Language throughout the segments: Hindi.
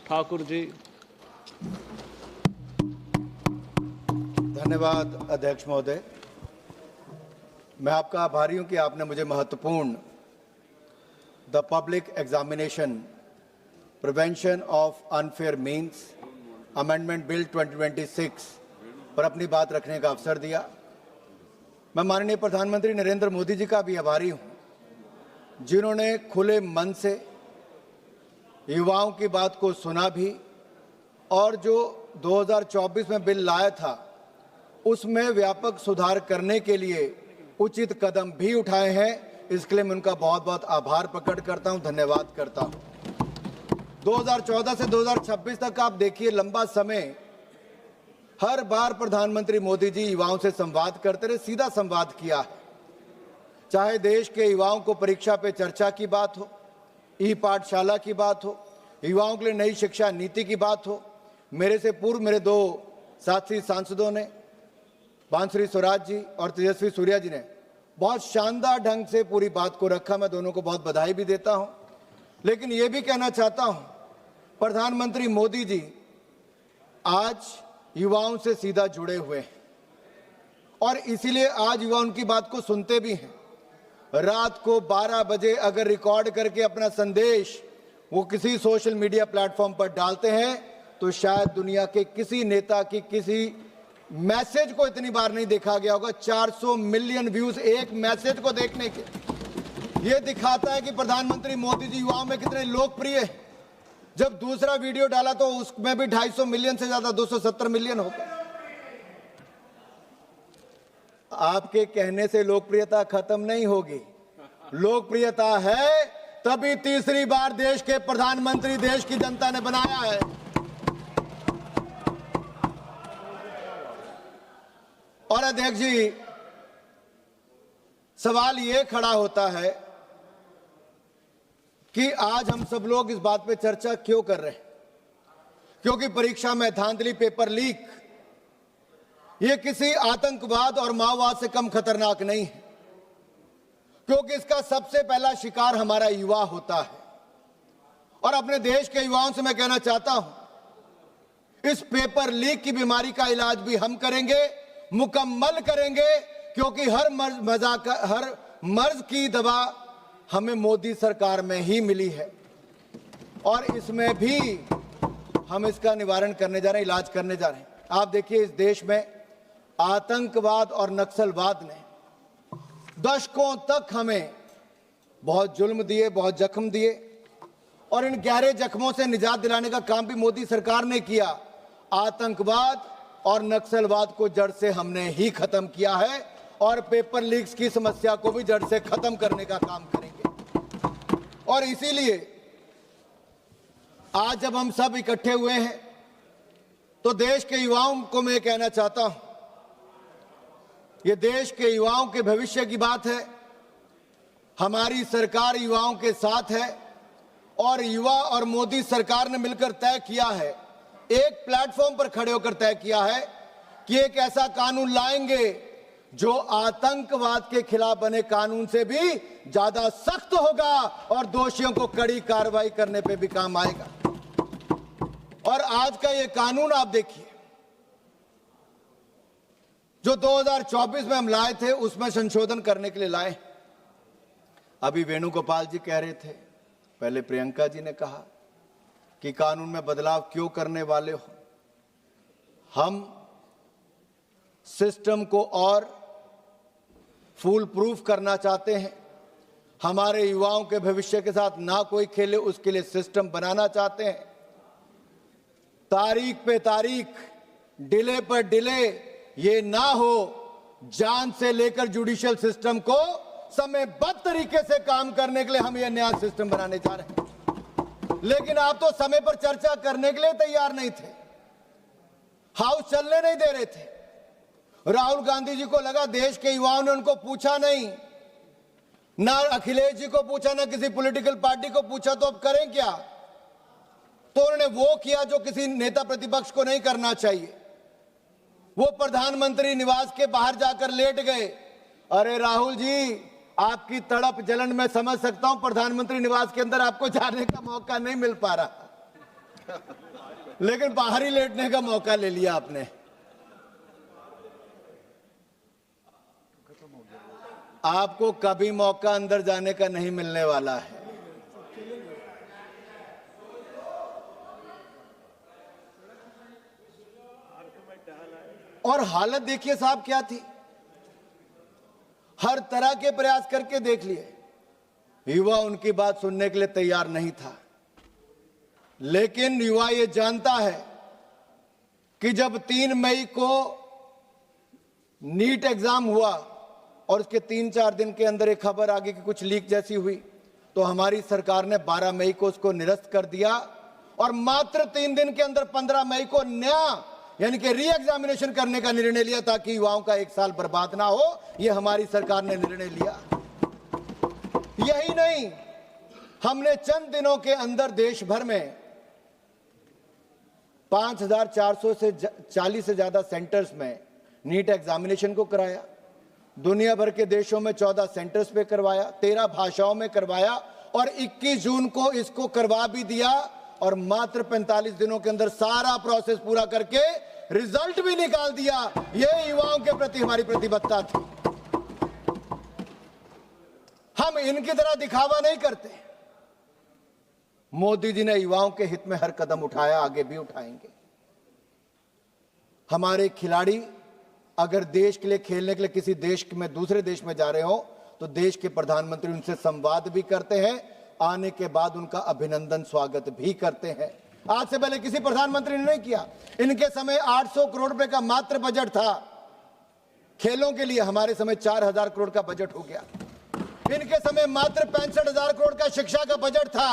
ठाकुर जी। धन्यवाद अध्यक्ष महोदय। मैं आपका आभारी हूं कि आपने मुझे महत्वपूर्ण the public examination prevention of unfair means amendment bill 2026 पर अपनी बात रखने का अवसर दिया। मैं माननीय प्रधानमंत्री नरेंद्र मोदी जी का भी आभारी हूं, जिन्होंने खुले मन से युवाओं की बात को सुना भी और जो 2024 में बिल लाया था उसमें व्यापक सुधार करने के लिए उचित कदम भी उठाए हैं। इसके लिए मैं उनका बहुत बहुत आभार प्रकट करता हूं, धन्यवाद करता हूं। 2014 से 2026 तक आप देखिए, लंबा समय हर बार प्रधानमंत्री मोदी जी युवाओं से संवाद करते रहे, सीधा संवाद किया है। चाहे देश के युवाओं को परीक्षा पे चर्चा की बात हो, ई पाठशाला की बात हो, युवाओं के लिए नई शिक्षा नीति की बात हो। मेरे से पूर्व मेरे दो साथी सांसदों ने, बांसुरी स्वराज जी और तेजस्वी सूर्या जी ने बहुत शानदार ढंग से पूरी बात को रखा। मैं दोनों को बहुत बधाई भी देता हूं। लेकिन ये भी कहना चाहता हूं, प्रधानमंत्री मोदी जी आज युवाओं से सीधा जुड़े हुए हैं और इसीलिए आज युवा उनकी बात को सुनते भी हैं। रात को 12 बजे अगर रिकॉर्ड करके अपना संदेश वो किसी सोशल मीडिया प्लेटफॉर्म पर डालते हैं तो शायद दुनिया के किसी नेता की किसी मैसेज को इतनी बार नहीं देखा गया होगा। 400 मिलियन व्यूज एक मैसेज को देखने के। ये दिखाता है कि प्रधानमंत्री मोदी जी युवाओं में कितने लोकप्रिय हैं। जब दूसरा वीडियो डाला तो उसमें भी 250 मिलियन से ज्यादा, 270 मिलियन हो गए। आपके कहने से लोकप्रियता खत्म नहीं होगी। लोकप्रियता है तभी तीसरी बार देश के प्रधानमंत्री देश की जनता ने बनाया है। और अध्यक्ष जी, सवाल यह खड़ा होता है कि आज हम सब लोग इस बात पे चर्चा क्यों कर रहे हैं? क्योंकि परीक्षा में धांधली, पेपर लीक ये किसी आतंकवाद और माओवाद से कम खतरनाक नहीं है, क्योंकि इसका सबसे पहला शिकार हमारा युवा होता है। और अपने देश के युवाओं से मैं कहना चाहता हूं, इस पेपर लीक की बीमारी का इलाज भी हम करेंगे, मुकम्मल करेंगे, क्योंकि हर मर्ज की दवा हमें मोदी सरकार में ही मिली है और इसमें भी हम इसका निवारण करने जा रहे हैं, इलाज करने जा रहे हैं। आप देखिए, इस देश में आतंकवाद और नक्सलवाद ने दशकों तक हमें बहुत जुल्म दिए, बहुत जख्म दिए और इन गहरे जख्मों से निजात दिलाने का काम भी मोदी सरकार ने किया। आतंकवाद और नक्सलवाद को जड़ से हमने ही खत्म किया है और पेपर लीक्स की समस्या को भी जड़ से खत्म करने का काम करेंगे। और इसीलिए आज जब हम सब इकट्ठे हुए हैं तो देश के युवाओं को मैं कहना चाहता हूं, ये देश के युवाओं के भविष्य की बात है। हमारी सरकार युवाओं के साथ है और युवा और मोदी सरकार ने मिलकर तय किया है, एक प्लेटफॉर्म पर खड़े होकर तय किया है कि एक ऐसा कानून लाएंगे जो आतंकवाद के खिलाफ बने कानून से भी ज्यादा सख्त होगा और दोषियों को कड़ी कार्रवाई करने पे भी काम आएगा। और आज का ये कानून आप देखिए, जो 2024 में हम लाए थे उसमें संशोधन करने के लिए लाए। अभी वेणुगोपाल जी कह रहे थे, पहले प्रियंका जी ने कहा कि कानून में बदलाव क्यों करने वाले हो। हम सिस्टम को और फूल प्रूफ करना चाहते हैं। हमारे युवाओं के भविष्य के साथ ना कोई खेले, उसके लिए सिस्टम बनाना चाहते हैं। तारीख पे तारीख, डिले पर डिले ये ना हो। जान से लेकर जुडिशियल सिस्टम को समयबद्ध तरीके से काम करने के लिए हम ये नया सिस्टम बनाने जा रहे हैं। लेकिन आप तो समय पर चर्चा करने के लिए तैयार नहीं थे, हाउस चलने नहीं दे रहे थे। राहुल गांधी जी को लगा देश के युवाओं ने उनको पूछा नहीं, ना अखिलेश जी को पूछा, ना किसी पॉलिटिकल पार्टी को पूछा, तो अब करें क्या? तो उन्होंने वो किया जो किसी नेता प्रतिपक्ष को नहीं करना चाहिए। वो प्रधानमंत्री निवास के बाहर जाकर लेट गए। अरे राहुल जी, आपकी तड़प जलन में समझ सकता हूं, प्रधानमंत्री निवास के अंदर आपको जाने का मौका नहीं मिल पा रहा। लेकिन बाहर ही लेटने का मौका ले लिया आपने। आपको कभी मौका अंदर जाने का नहीं मिलने वाला है। और हालत देखिए साहब क्या थी, हर तरह के प्रयास करके देख लिए, युवा उनकी बात सुनने के लिए तैयार नहीं था। लेकिन युवा ये जानता है कि जब 3 मई को नीट एग्जाम हुआ और उसके 3-4 दिन के अंदर एक खबर आ गई कि कुछ लीक जैसी हुई, तो हमारी सरकार ने 12 मई को उसको निरस्त कर दिया और मात्र 3 दिन के अंदर 15 मई को नया यानी कि री एग्जामिनेशन करने का निर्णय लिया ताकि युवाओं का 1 साल बर्बाद ना हो। यह हमारी सरकार ने निर्णय लिया। यही नहीं, हमने चंद दिनों के अंदर देश भर में 5400 से 40 से ज्यादा सेंटर्स में नीट एग्जामिनेशन को कराया। दुनिया भर के देशों में 14 सेंटर्स पे करवाया, 13 भाषाओं में करवाया और 21 जून को इसको करवा भी दिया और मात्र 45 दिनों के अंदर सारा प्रोसेस पूरा करके रिजल्ट भी निकाल दिया। यह युवाओं के प्रति हमारी प्रतिबद्धता थी। हम इनकी तरह दिखावा नहीं करते। मोदी जी ने युवाओं के हित में हर कदम उठाया, आगे भी उठाएंगे। हमारे खिलाड़ी अगर देश के लिए खेलने के लिए किसी देश में दूसरे देश में जा रहे हो तो देश के प्रधानमंत्री उनसे संवाद भी करते हैं, आने के बाद उनका अभिनंदन स्वागत भी करते हैं। आज से पहले किसी प्रधानमंत्री ने नहीं किया। इनके समय 800 करोड़ रुपए का मात्र बजट था खेलों के लिए, हमारे समय 4000 करोड़ का बजट हो गया। इनके समय मात्र 65,000 करोड़ का शिक्षा का बजट था,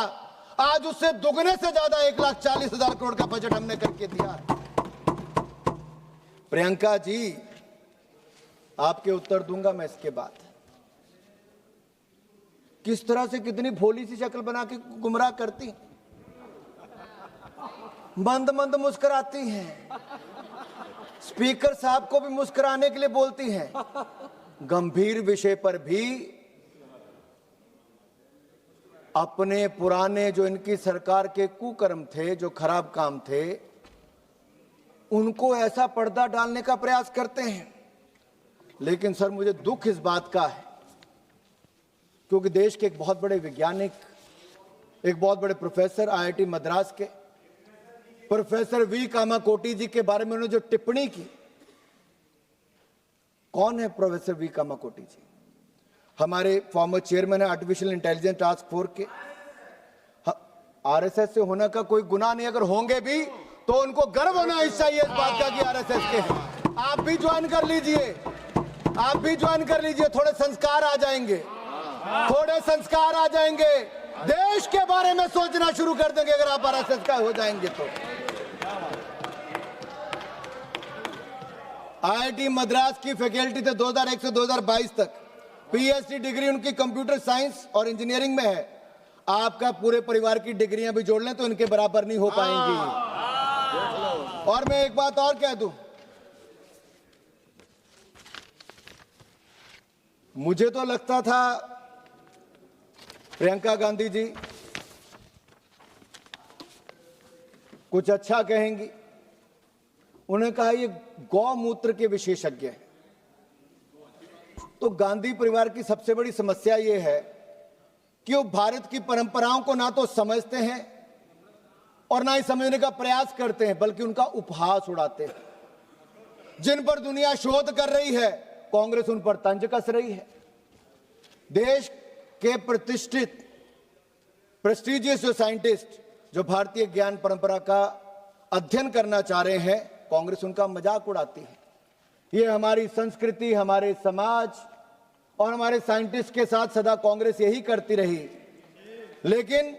आज उससे दुगने से ज्यादा 1,40,000 करोड़ का बजट हमने करके दिया। प्रियंका जी, आपके उत्तर दूंगा मैं इसके बाद। किस तरह से कितनी भोली सी शक्ल बना के गुमराह करती, मंद मंद मुस्कुराती हैं, स्पीकर साहब को भी मुस्कुराने के लिए बोलती हैं, गंभीर विषय पर भी अपने पुराने जो इनकी सरकार के कुकर्म थे, जो खराब काम थे, उनको ऐसा पर्दा डालने का प्रयास करते हैं। लेकिन सर, मुझे दुख इस बात का है क्योंकि देश के एक बहुत बड़े वैज्ञानिक, एक बहुत बड़े प्रोफेसर, आईआईटी मद्रास के प्रोफेसर वी कामाकोटी जी के बारे में उन्होंने जो टिप्पणी की। कौन है प्रोफेसर वी कामाकोटी जी? हमारे फॉर्मर चेयरमैन है आर्टिफिशियल इंटेलिजेंस टास्क फोर्स के। आरएसएस से होने का कोई गुनाह नहीं, अगर होंगे भी तो उनको गर्व होना चाहिए इस बात का कि आरएसएस के हैं। आप भी ज्वाइन कर लीजिए, आप भी ज्वाइन कर लीजिए, थोड़े संस्कार आ जाएंगे, थोड़े संस्कार आ जाएंगे, देश के बारे में सोचना शुरू कर देंगे अगर आप आरएसएस का हो जाएंगे तो। आईआईटी मद्रास की फैकल्टी थे 2001 से 2022 तक। पीएचडी डिग्री उनकी कंप्यूटर साइंस और इंजीनियरिंग में है। आपका पूरे परिवार की डिग्रियां भी जोड़ लें तो इनके बराबर नहीं हो पाएंगी। और मैं एक बात और कह दूं, मुझे तो लगता था प्रियंका गांधी जी कुछ अच्छा कहेंगी। उन्होंने कहा ये गौमूत्र के विशेषज्ञ हैं। तो गांधी परिवार की सबसे बड़ी समस्या ये है कि वो भारत की परंपराओं को ना तो समझते हैं और ना ही समझने का प्रयास करते हैं, बल्कि उनका उपहास उड़ाते हैं। जिन पर दुनिया शोध कर रही है, कांग्रेस उन पर तंज कस रही है। देश के प्रतिष्ठित प्रेस्टिजियस साइंटिस्ट जो भारतीय ज्ञान परंपरा का अध्ययन करना चाह रहे हैं, कांग्रेस उनका मजाक उड़ाती है। ये हमारी संस्कृति, हमारे समाज और हमारे साइंटिस्ट के साथ सदा कांग्रेस यही करती रही। लेकिन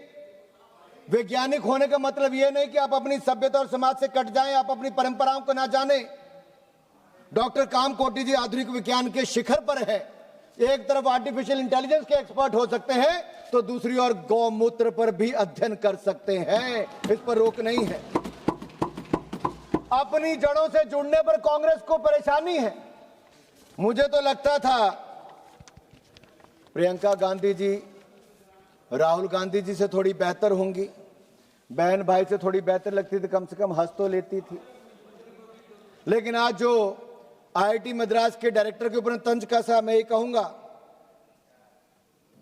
वैज्ञानिक होने का मतलब यह नहीं कि आप अपनी सभ्यता और समाज से कट जाएं, आप अपनी परंपराओं को ना जाने। डॉक्टर कामकोटी जी आधुनिक विज्ञान के शिखर पर है। एक तरफ आर्टिफिशियल इंटेलिजेंस के एक्सपर्ट हो सकते हैं तो दूसरी ओर गौमूत्र पर भी अध्ययन कर सकते हैं, इस पर रोक नहीं है। अपनी जड़ों से जुड़ने पर कांग्रेस को परेशानी है। मुझे तो लगता था प्रियंका गांधी जी राहुल गांधी जी से थोड़ी बेहतर होंगी, बहन भाई से थोड़ी बेहतर लगती थी, कम से कम हंस तो लेती थी। लेकिन आज जो आईआईटी मद्रास के डायरेक्टर के ऊपर तंज कसा, मैं ये कहूंगा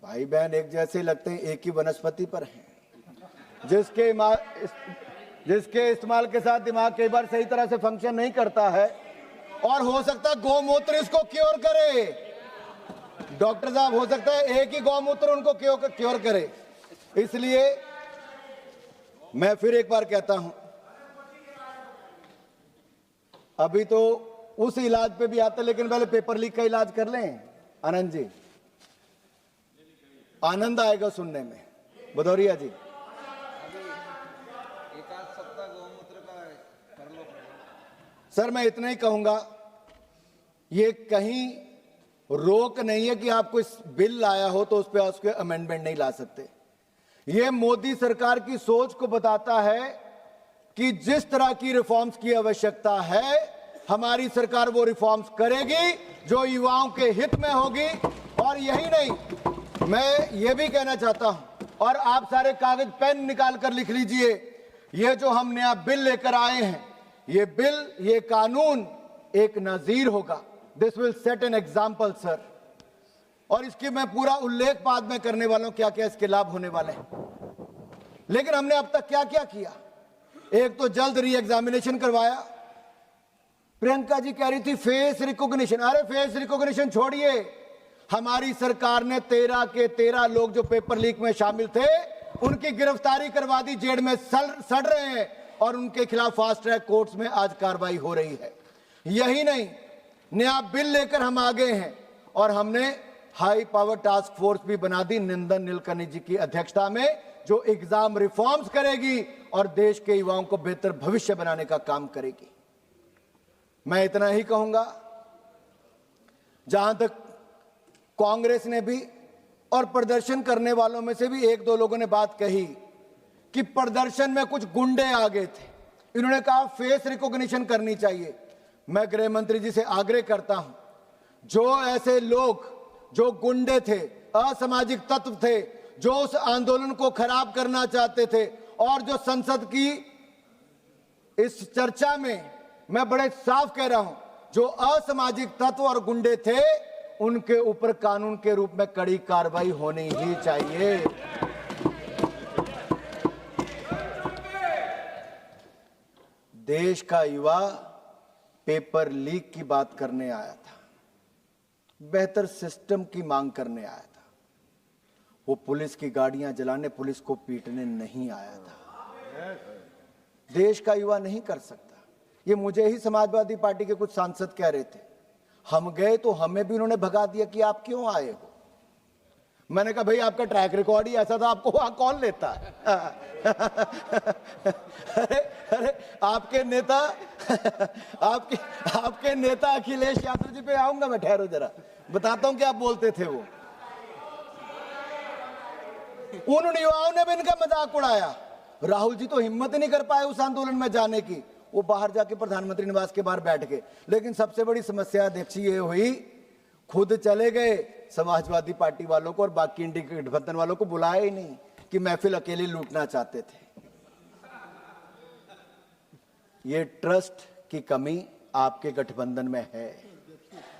भाई बहन एक जैसे लगते हैं, एक ही वनस्पति पर हैं। जिसके इस्तेमाल के साथ दिमाग कई बार सही तरह से फंक्शन नहीं करता है, और हो सकता है गौमूत्र इसको क्योर करे। डॉक्टर साहब, हो सकता है एक ही गौमूत्र उनको क्योर करे। इसलिए मैं फिर एक बार कहता हूं, अभी तो उस इलाज पे भी आता, लेकिन पहले पेपर लीक का इलाज कर लें। आनंद जी, आनंद आएगा सुनने में। भदौरिया जी, सर मैं इतना ही कहूंगा, ये कहीं रोक नहीं है कि आपको इस बिल लाया हो तो उस पर उसके अमेंडमेंट नहीं ला सकते। ये मोदी सरकार की सोच को बताता है कि जिस तरह की रिफॉर्म्स की आवश्यकता है, हमारी सरकार वो रिफॉर्म्स करेगी जो युवाओं के हित में होगी। और यही नहीं, मैं ये भी कहना चाहता हूं, और आप सारे कागज पेन निकाल कर लिख लीजिए, ये जो हम नया बिल लेकर आए हैं, ये बिल, ये कानून एक नजीर होगा। This will set an example sir. और इसकी मैं पूरा उल्लेख बाद में करने वाला हूं, क्या क्या इसके लाभ होने वाले हैं। लेकिन हमने अब तक क्या क्या किया? एक तो जल्द री एग्जामिनेशन करवाया। प्रियंका जी कह रही थी फेस रिकॉग्निशन, अरे फेस रिकॉग्निशन छोड़िए, हमारी सरकार ने 13 के 13 लोग जो पेपर लीक में शामिल थे, उनकी गिरफ्तारी करवा दी, जेल में सड़ रहे हैं, और उनके खिलाफ फास्ट ट्रैक कोर्ट्स में आज कार्रवाई हो रही है। यही नहीं, नया बिल लेकर हम आगे हैं, और हमने हाई पावर टास्क फोर्स भी बना दी नंदन नीलकनी जी की अध्यक्षता में, जो एग्जाम रिफॉर्म्स करेगी और देश के युवाओं को बेहतर भविष्य बनाने का काम करेगी। मैं इतना ही कहूंगा, जहां तक कांग्रेस ने भी और प्रदर्शन करने वालों में से भी एक दो लोगों ने बात कही कि प्रदर्शन में कुछ गुंडे आ गए थे, इन्होंने कहा फेस रिकॉग्निशन करनी चाहिए। मैं गृह मंत्री जी से आग्रह करता हूं, जो ऐसे लोग जो गुंडे थे, असामाजिक तत्व थे, जो उस आंदोलन को खराब करना चाहते थे, और जो संसद की इस चर्चा में मैं बड़े साफ कह रहा हूं, जो असामाजिक तत्व और गुंडे थे, उनके ऊपर कानून के रूप में कड़ी कार्रवाई होनी ही चाहिए। देश का युवा पेपर लीक की बात करने आया था, बेहतर सिस्टम की मांग करने आया था। वो पुलिस की गाड़ियां जलाने, पुलिस को पीटने नहीं आया था। देश का युवा नहीं कर सकता। ये मुझे ही समाजवादी पार्टी के कुछ सांसद कह रहे थे, हम गए तो हमें भी उन्होंने भगा दिया कि आप क्यों आए हो। मैंने कहा भाई आपका ट्रैक रिकॉर्ड ही ऐसा था, आपको वहां कौन लेता है। अरे आपके नेता अखिलेश यादव जी पे आऊंगा मैं, ठहरो जरा, बताता हूं क्या बोलते थे वो। उन युवाओं ने भी इनका मजाक उड़ाया। राहुल जी तो हिम्मत ही नहीं कर पाए उस आंदोलन में जाने की, वो बाहर जाके प्रधानमंत्री निवास के बाहर बैठ गए। लेकिन सबसे बड़ी समस्या अध्यक्ष ये हुई, खुद चले गए, समाजवादी पार्टी वालों को और बाकी इंडिया गठबंधन वालों को बुलाया ही नहीं कि महफिल अकेले लूटना चाहते थे। ये ट्रस्ट की कमी आपके गठबंधन में है,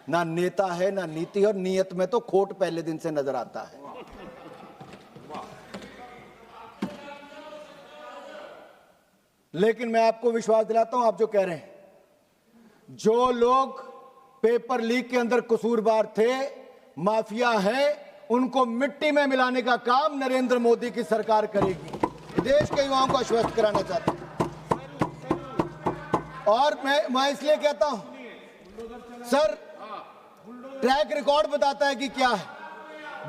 ना नेता है ना नीति, और नीयत में तो खोट पहले दिन से नजर आता है। लेकिन मैं आपको विश्वास दिलाता हूं, आप जो कह रहे हैं, जो लोग पेपर लीक के अंदर कसूरवार थे, माफिया हैं, उनको मिट्टी में मिलाने का काम नरेंद्र मोदी की सरकार करेगी। देश के युवाओं को आश्वस्त कराना चाहता हूं। और मैं इसलिए कहता हूं सर, ट्रैक रिकॉर्ड बताता है कि क्या है।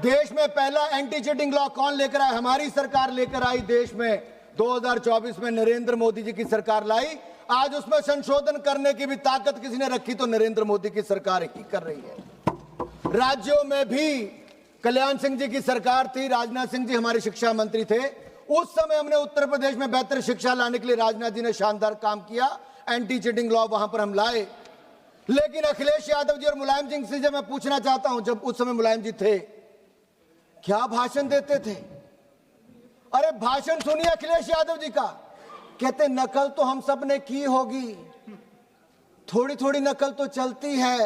देश में पहला एंटी चीटिंग लॉ कौन लेकर आया? हमारी सरकार लेकर आई। देश में 2024 में नरेंद्र मोदी जी की सरकार लाई। आज उसमें संशोधन करने की भी ताकत किसी ने रखी तो नरेंद्र मोदी की सरकार ही कर रही है। राज्यों में भी कल्याण सिंह जी की सरकार थी, राजनाथ सिंह जी हमारे शिक्षा मंत्री थे। उस समय हमने उत्तर प्रदेश में बेहतर शिक्षा लाने के लिए राजनाथ जी ने शानदार काम किया, एंटी चीटिंग लॉ वहां पर हम लाए। लेकिन अखिलेश यादव जी और मुलायम सिंह से मैं पूछना चाहता हूं, जब उस समय मुलायम जी थे, क्या भाषण देते थे? अरे भाषण सुनिए अखिलेश यादव जी का, कहते नकल तो हम सब ने की होगी, थोड़ी थोड़ी नकल तो चलती है,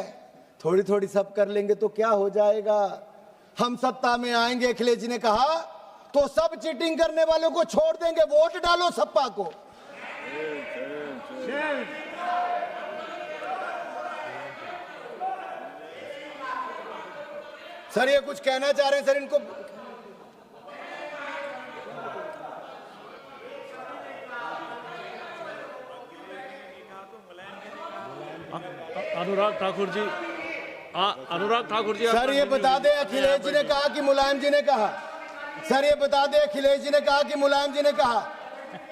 थोड़ी थोड़ी सब कर लेंगे तो क्या हो जाएगा, हम सत्ता में आएंगे। अखिलेश जी ने कहा तो सब चीटिंग करने वालों को छोड़ देंगे, वोट डालो सपा को। सर ये कुछ कहना चाह रहे हैं सर इनको? अनुराग ठाकुर जी, अनुराग ठाकुर जी सर ये बता दें अखिलेश जी ने कहा कि मुलायम जी ने कहा, सर ये बता दें अखिलेश जी ने कहा कि मुलायम जी ने कहा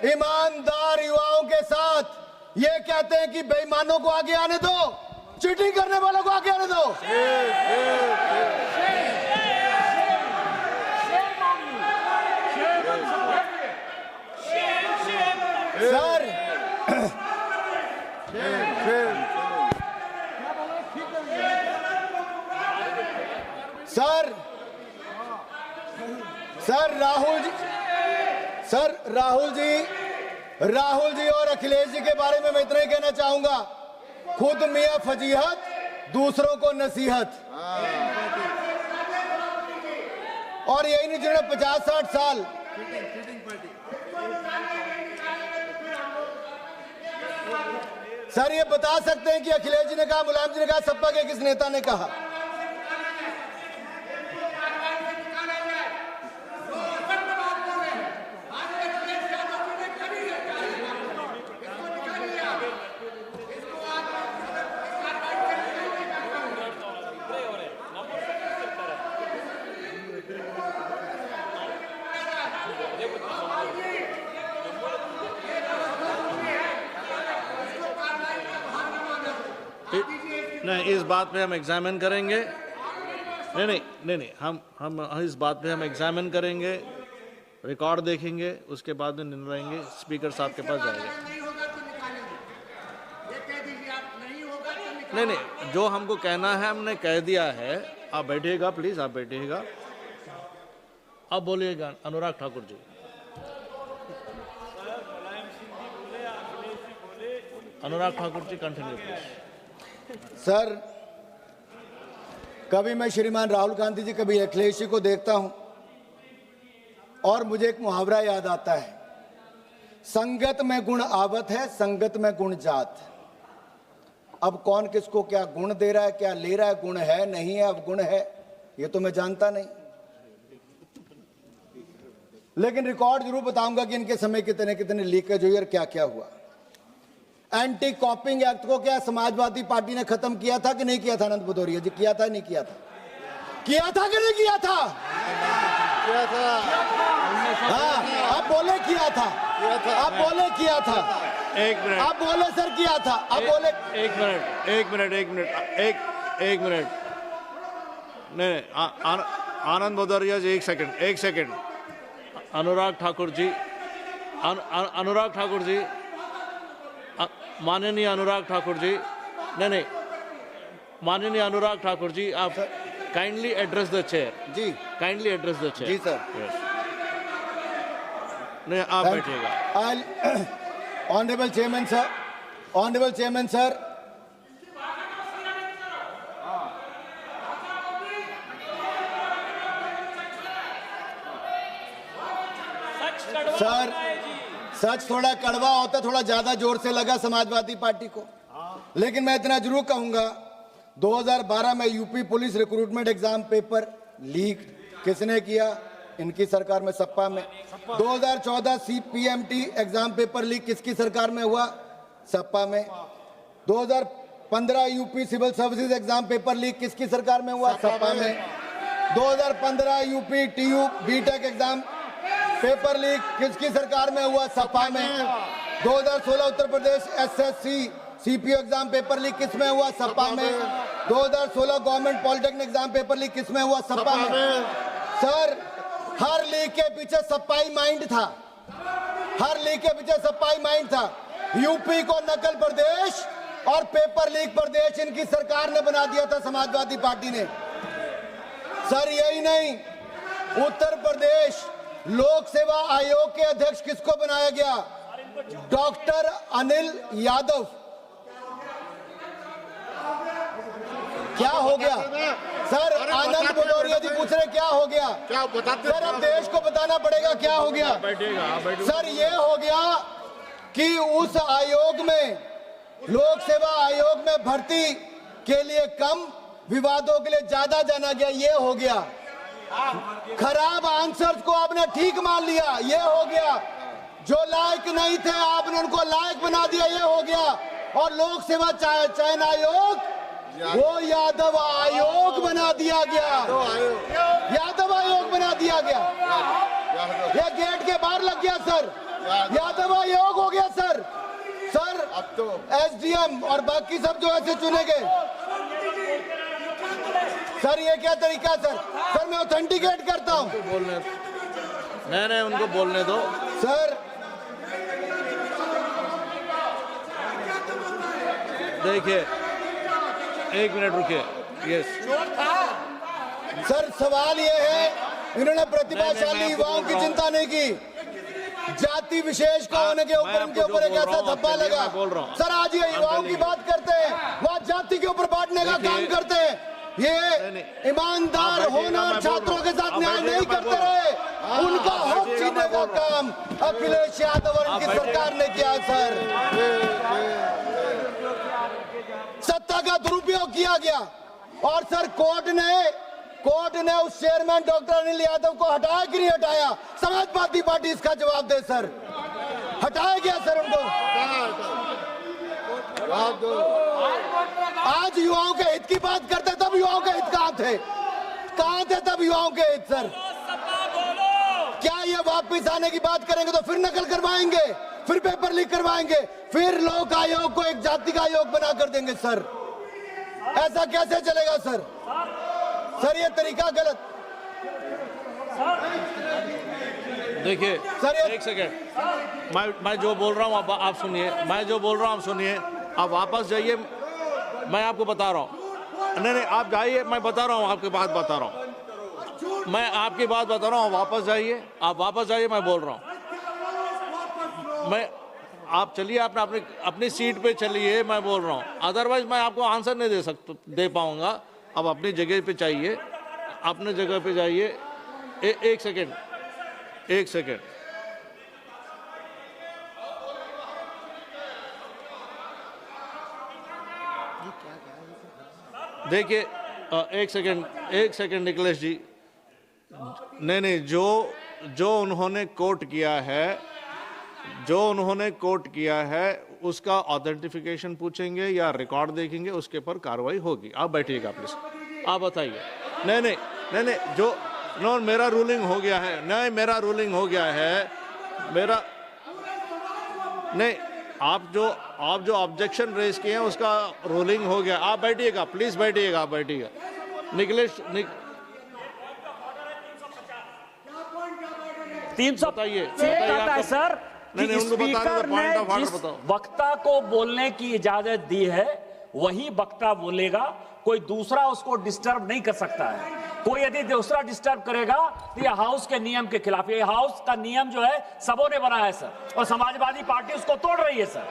ईमानदार युवाओं के साथ ये कहते हैं कि बेईमानों को आगे आने दो, चीटिंग करने वालों को आगे आने दो। Sir sir sir Rahul ji और अखिलेश जी के बारे में मैं इतना ही कहना चाहूंगा, खुद मियां फजीहत, दूसरों को नसीहत। और यही नहीं जिन्होंने 50-60 साल सर ये बता सकते हैं कि अखिलेश जी ने कहा, मुलायम जी ने कहा, सपा के किस नेता ने कहा? नहीं, इस बात पे हम एग्जामिन करेंगे। नहीं, हम इस बात पे हम एग्जामिन करेंगे, रिकॉर्ड देखेंगे, उसके बाद में निर्णय लेंगे। स्पीकर साहब के पास जाएंगे। नहीं, जो हमको कहना है हमने कह दिया है। आप बैठिएगा प्लीज, आप बैठिएगा। अब बोलिएगा अनुराग ठाकुर जी। अनुराग ठाकुर जी कंटिन्यू प्लीज। सर कभी मैं श्रीमान राहुल गांधी जी, कभी अखिलेश जी को देखता हूं और मुझे एक मुहावरा याद आता है, संगत में गुण आवत है, संगत में गुण जात। अब कौन किसको क्या गुण दे रहा है, क्या ले रहा है, गुण है नहीं है, अब गुण है ये तो मैं जानता नहीं, लेकिन रिकॉर्ड जरूर बताऊंगा कि इनके समय कितने कितने लीकेज हुई और क्या क्या हुआ। एंटी कॉपिंग एक्ट को क्या समाजवादी पार्टी ने खत्म किया था कि नहीं किया था? आनंद भदौरिया जी, किया था नहीं किया था? किया था कि नहीं किया था? किया था। हाँ, आप बोले किया था, आप बोले किया था। एक मिनट, आप बोले सर किया था, आप बोले। एक मिनट। नहीं, आनंद भदौरिया जी, एक सेकंड। अनुराग ठाकुर जी, अनुराग ठाकुर जी, माननीय अनुराग ठाकुर जी, नहीं, माननीय अनुराग ठाकुर जी, आप kindly address the chair ji, kindly address the chair ji sir. नहीं, आप बैठिएगा। Honourable chairman sir, honourable chairman sir, sir सच थोड़ा कड़वा होता, थोड़ा ज्यादा जोर से लगा समाजवादी पार्टी को, लेकिन मैं इतना जरूर कहूंगा, 2012 में UP police recruitment exam paper leak किसने किया? इनकी सरकार में, सपा में। 2014 CPMT एग्जाम पेपर लीक किसकी सरकार में हुआ? सपा में। 2015 UP civil services exam paper leak किसकी सरकार में हुआ? सपा में। 2015 UP TU BTech exam paper leak किसकी सरकार में हुआ? सपा में। 2016 Uttar Pradesh SSC CPO exam paper leak किस में हुआ? सपा में। 2016 government polytechnic exam paper leak किस में हुआ? सपा में। सर हर लीक के पीछे सपाई माइंड था, हर लीक के पीछे सपाई माइंड था। यूपी को नकल प्रदेश और पेपर लीक प्रदेश इनकी सरकार ने बना दिया था, समाजवादी पार्टी ने। सर यही नहीं, उत्तर प्रदेश लोक सेवा आयोग के अध्यक्ष किसको बनाया गया? डॉक्टर अनिल यादव। क्या हो गया सर? आनंद भदौरिया जी पूछ रहे क्या हो गया? क्या बताते सर अब देश को बताना पड़ेगा क्या हो गया। सर ये हो गया कि उस आयोग में, लोक सेवा आयोग में भर्ती के लिए कम, विवादों के लिए ज्यादा जाना गया, ये हो गया। खराब आंसर्स को आपने ठीक मान लिया, ये हो गया। जो लायक नहीं थे आपने उनको लायक बना दिया, ये हो गया। और लोक सेवा चयन आयोग वो यादव आयोग बना दिया गया, यादव आयोग बना दिया गया। ये गेट के बाहर लग गया सर, यादव आयोग हो गया सर। सर अब तो एसडीएम और बाकी सब जो ऐसे चुने गए। सर ये क्या तरीका सर? सर मैं ऑथेंटिकेट करता हूँ। बोलने नहीं, उनको बोलने दो सर देखिए, एक मिनट रुकिए। यस सर सवाल ये है, इन्होंने प्रतिभाशाली युवाओं की चिंता नहीं की, जाति विशेष को होने के ऊपर इनके ऊपर एक ऐसा धब्बा लगा। सर आज ये युवाओं की बात करते हैं, वह जाति के ऊपर बांटने का काम करते हैं। ये ईमानदार होनहार छात्रों के साथ न्याय नहीं करते रहे, उनका हक छीनने का काम अखिलेश यादव और उनकी सरकार ने किया। सर सत्ता का दुरुपयोग किया गया और सर कोर्ट ने उस चेयरमैन डॉक्टर अनिल यादव को हटाया कि नहीं हटाया? समाजवादी पार्टी इसका जवाब दे सर। हटाया गया सर उनको? आज युवाओं के हित की बात करते तब युवाओं के हित कहाँ थे तब युवाओं के हित? सर क्या ये वापस आने की बात करेंगे तो फिर नकल करवाएंगे, फिर पेपर लीक करवाएंगे, फिर लोक आयोग को एक जाति का आयोग बना कर देंगे? सर ऐसा कैसे चलेगा सर? सर ये तरीका गलत। देखिए सर एक सेकेंड, मैं जो बोल रहा हूँ आप सुनिए, मैं जो बोल रहा हूँ आप सुनिए। आप वापस जाइए, मैं आपको बता रहा हूँ। नहीं आप जाइए, मैं बता रहा हूँ, आपकी बात बता रहा हूँ, मैं आपकी बात बता रहा हूँ। वापस जाइए, आप वापस जाइए, मैं बोल रहा हूँ। आप चलिए, आप अपनी सीट पे चलिए, मैं बोल रहा हूँ। अदरवाइज मैं आपको आंसर नहीं दे पाऊंगा। अब अपनी जगह पे चाहिए, अपने जगह पे जाइए। एक सेकेंड। देखिए एक सेकेंड निखिलेश जी। नहीं, जो उन्होंने कोट किया है उसका ऑथेंटिफिकेशन पूछेंगे या रिकॉर्ड देखेंगे, उसके ऊपर कार्रवाई होगी। आप बैठिएगा प्लीज, आप बताइए। नहीं जो नो मेरा रूलिंग हो गया है। नहीं मेरा रूलिंग हो गया है, मेरा नहीं। आप जो ऑब्जेक्शन रेज किए हैं उसका रूलिंग हो गया। आप बैठिएगा प्लीज, बैठिएगा, आप बैठिएगा। निखिलेश 300 बताइए सर नहीं, उनको बता स्पीकर दो, पॉइंट ऑफ ने ऑर्डर जिस बताओ। वक्ता को बोलने की इजाजत दी है वही वक्ता बोलेगा, कोई दूसरा उसको डिस्टर्ब नहीं कर सकता है। कोई यदि दूसरा डिस्टर्ब करेगा तो ये हाउस के नियम के खिलाफ। ये हाउस का नियम जो है सबों ने बनाया है सर, और समाजवादी पार्टी उसको तोड़ रही है सर।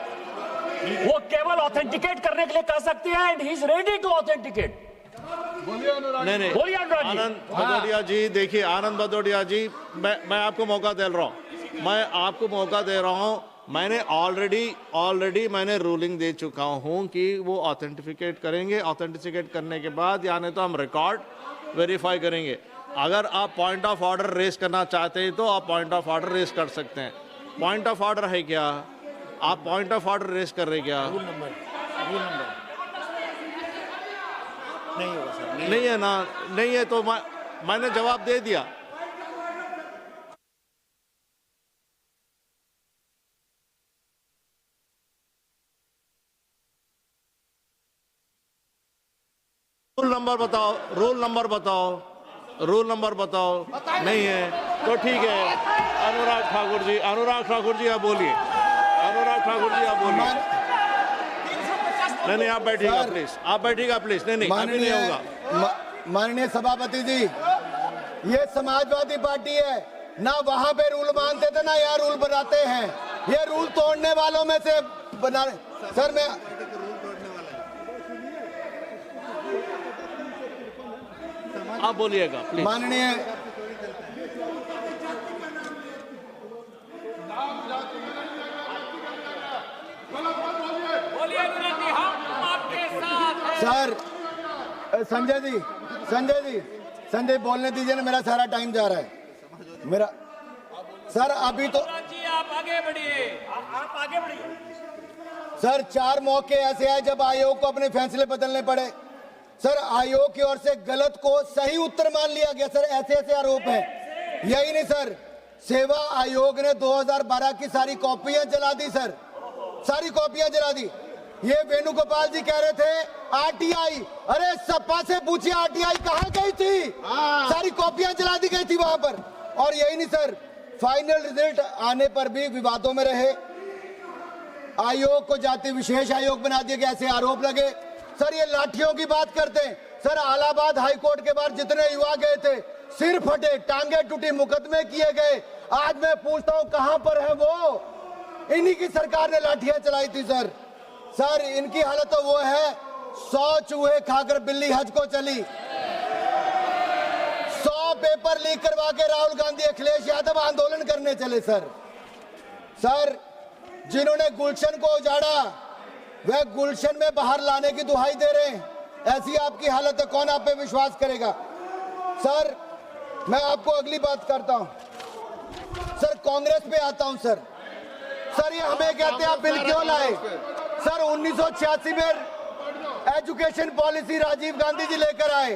वो केवल ऑथेंटिकेट करने के लिए कह सकती है, and he is ready to authenticate. नहीं बोलिए अनुराग जी। आनंद भदौरिया जी, देखिए आनंद भदौरिया जी, मैं आपको मौका दे रहा हूँ। मैंने ऑलरेडी मैंने रूलिंग दे चुका हूँ कि वो ऑथेंटिफिकेट करेंगे। ऑथेंटिफिकेट करने के बाद यानी तो हम रिकॉर्ड वेरीफाई करेंगे। अगर आप पॉइंट ऑफ ऑर्डर रेस करना चाहते हैं तो आप पॉइंट ऑफ ऑर्डर रेस कर सकते हैं। पॉइंट ऑफ ऑर्डर है क्या? आप पॉइंट ऑफ ऑर्डर रेस कर रहे क्या? रूल नंबर नहीं होगा सर। नहीं है ना, नहीं है तो मैंने जवाब दे दिया। रूल नंबर बताओ। नहीं है तो ठीक है। अनुराग ठाकुर जी आप बोलिए। नहीं आप बैठिएगा प्लीज। नहीं अभी नहीं होगा। माननीय सभापति जी, ये समाजवादी पार्टी है, ना वहां पे रूल मानते थे ना यहाँ रूल बनाते हैं। ये रूल तोड़ने वालों में से बना। सर मैं आप बोलिएगा प्लीज। माननीय सर संजय बोलने दीजिए ना, मेरा सारा टाइम जा रहा है मेरा। सर अभी तो आप आगे बढ़िए, आप आगे बढ़िए। सर 4 मौके ऐसे आए जब आयोग को अपने फैसले बदलने पड़े। सर आयोग की ओर से गलत को सही उत्तर मान लिया गया। सर ऐसे ऐसे आरोप हैं। यही नहीं सर, सेवा आयोग ने 2012 की सारी कॉपियां जला दी सर, सारी कॉपियां जला दी। ये वेणुगोपाल जी कह रहे थे आरटीआई, अरे सपा से पूछिए आरटीआई कहां गई थी, सारी कॉपियां जला दी गई थी वहां पर। और यही नहीं सर, फाइनल रिजल्ट आने पर भी विवादों में रहे। आयोग को जाति विशेष आयोग बना दिया गया, ऐसे आरोप लगे। सर ये लाठियों की बात करते हैं। सर इलाहाबाद हाई कोर्ट के बाहर जितने युवा गए थे, सिर फटे, टांगे टूटी, मुकदमे किए गए। आज मैं पूछता हूं कहां पर है वो? इन्हीं की सरकार ने लाठियां चलाई थी सर। सर इनकी हालत तो वो है, 100 चूहे खाकर बिल्ली हज को चली। 100 पेपर लीक करवा के राहुल गांधी, अखिलेश यादव आंदोलन करने चले सर। सर जिन्होंने गुलशन को उजाड़ा वह गुलशन में बाहर लाने की दुहाई दे रहे हैं। ऐसी आपकी हालत है, कौन आप पे विश्वास करेगा? सर मैं आपको अगली बात करता हूं। सर कांग्रेस पे आता हूं सर। सर ये हमें कहते हैं आप बिल क्यों लाए? सर 1986 में एजुकेशन पॉलिसी राजीव गांधी जी लेकर आए,